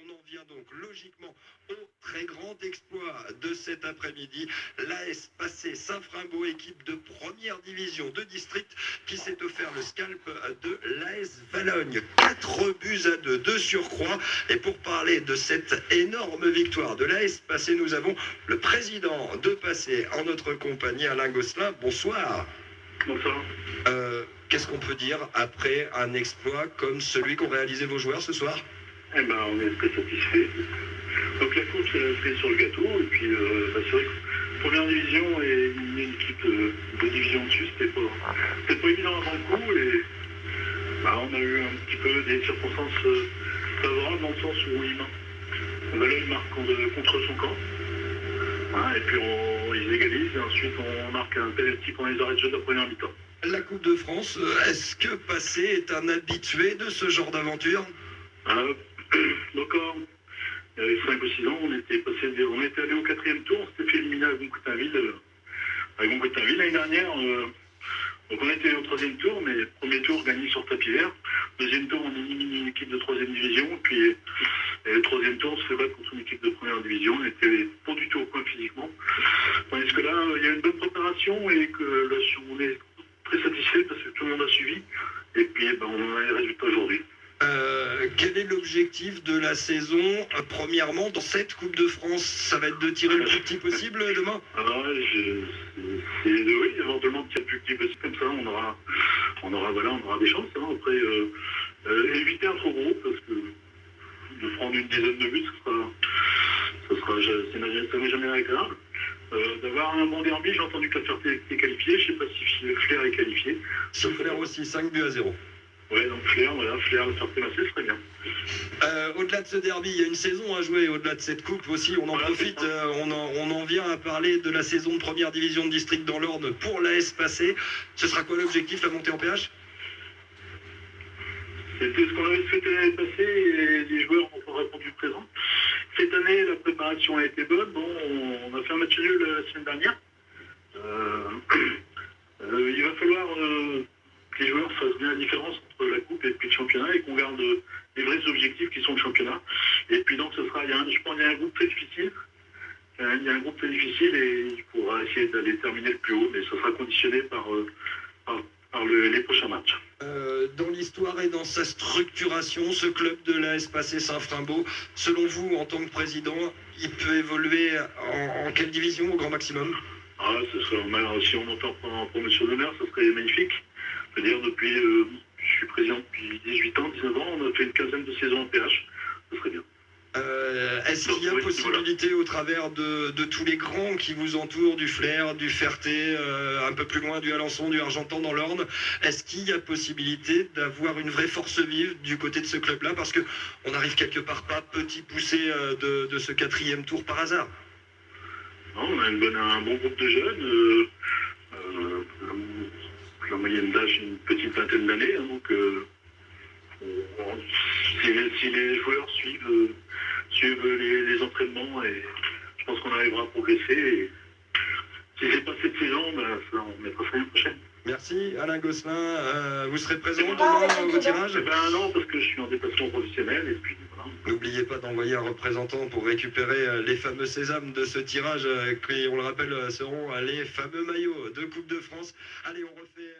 On en vient donc logiquement au très grand exploit de cet après-midi. L'AS Passé Saint-Frimbault, équipe de première division de district, qui s'est offert le scalp de l'AS Valogne. 4 buts à 2 de surcroît. Et pour parler de cette énorme victoire de l'AS Passé, nous avons le président de Passé en notre compagnie, Alain Gosselin. Bonsoir. Bonsoir. Qu'est-ce qu'on peut dire après un exploit comme celui qu'ont réalisé vos joueurs ce soir? Eh ben, on est très satisfait. Donc la coupe, c'est la cerise sur le gâteau. Et puis, c'est vrai que première division et une équipe de division dessus, c'était pas évident avant le coup. Et on a eu un petit peu des circonstances favorables dans le sens où Valogne marque contre son camp. Et puis ils égalisent. Et ensuite, on marque un penalty pendant les arrêts de jeu de la première mi-temps. La Coupe de France, est-ce que Passé est un habitué de ce genre d'aventure? Donc, il y avait 5 ou 6 ans, on était allé au 4e tour, on s'était fait éliminer à Goncoutainville. L'année dernière, donc on était au 3e tour, mais premier tour gagné sur tapis vert. Deuxième tour, on élimine une équipe de 3e division, puis le 3e tour, on se fait battre contre une équipe de première division. On n'était pas du tout au point physiquement. Tandis que là, il y a une bonne préparation et que là, on est très satisfait parce que tout le monde a suivi. Et puis, on a les résultats aujourd'hui. Quel est l'objectif de la saison? Premièrement, dans cette Coupe de France, ça va être de tirer le plus petit possible demain? C'est oui, éventuellement de tirer le plus petit possible, comme ça on aura des chances. Après, éviter un trop gros, parce que de prendre une dizaine de buts, ça n'est jamais agréable. D'avoir un bon derby, j'ai entendu que la Ferté est qualifiée, je ne sais pas si le Flair est qualifié. Sur Flair aussi, 5 buts à 0. Ouais, donc Flair, la Ferté-Massé, ce serait bien. Au-delà de ce derby, il y a une saison à jouer, au-delà de cette coupe aussi, on en profite, on en vient à parler de la saison de première division de district dans l'Orne pour l'AS Passé. Ce sera quoi l'objectif, la montée en PH? C'était ce qu'on avait souhaité l'année passée et les joueurs ont répondu présent. Cette année, la préparation a été bonne. On a fait un match nul la semaine dernière. Il va falloir que les joueurs fassent bien la différence entre la coupe et puis le championnat et qu'on garde les vrais objectifs qui sont le championnat. Et puis donc, je pense qu'il y a un groupe très difficile. Il y a un groupe très difficile et il faudra essayer d'aller terminer le plus haut, mais ça sera conditionné par les prochains matchs. Dans l'histoire et dans sa structuration, ce club de l'AS Passé Saint-Frimbault, selon vous, en tant que président, il peut évoluer en quelle division au grand maximum? Si on monte en promotion d'honneur, ce serait magnifique. C'est-à-dire, je suis président depuis 18 ans, 19 ans, on a fait une quinzaine de saisons en PH, ce serait bien. Est-ce qu'il y a possibilité, au travers de tous les grands qui vous entourent, du Flair, du Ferté, un peu plus loin du Alençon, du Argentan dans l'Orne, est-ce qu'il y a possibilité d'avoir une vraie force vive du côté de ce club-là? Parce qu'on n'arrive quelque part pas petit poussé de ce 4e tour par hasard. Non, on a un bon groupe de jeunes. La moyenne d'âge est une petite vingtaine d'années. Donc, si les joueurs suivent les entraînements, et je pense qu'on arrivera à progresser. Et si c'est pas cette saison, on mettra ça l'année prochaine. Merci Alain Gosselin. Vous serez présent demain au tirage? Non, parce que je suis en déplacement professionnel. Et puis, voilà. N'oubliez pas d'envoyer un représentant pour récupérer les fameux sésames de ce tirage qui, on le rappelle, seront les fameux maillots de Coupe de France. Allez, on refait...